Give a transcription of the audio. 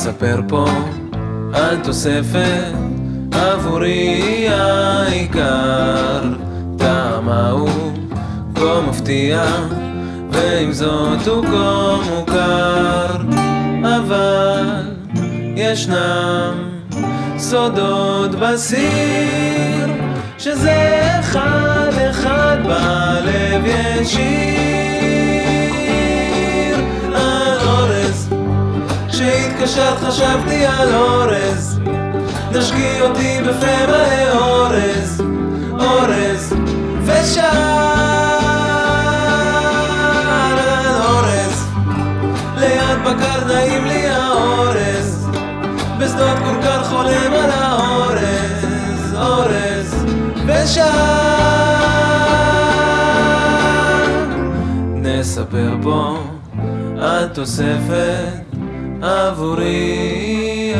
נספר פה על תוספת עבורי העיקר, טעמה הוא כה מפתיע ועם זאת הוא כה מוכר, אבל ישנם סודות בסיר שזה אחד אחד בלב ישיר. על אורז, כשהתקשרת חשבתי על אורז, תשקי אותי בפה מלא אורז, אורז ושל. על אורז, ליד בקר נעים לי האורז, בשדות כורכר חולם על האורז, אורז ושל. נספר פה על תוספת עבורי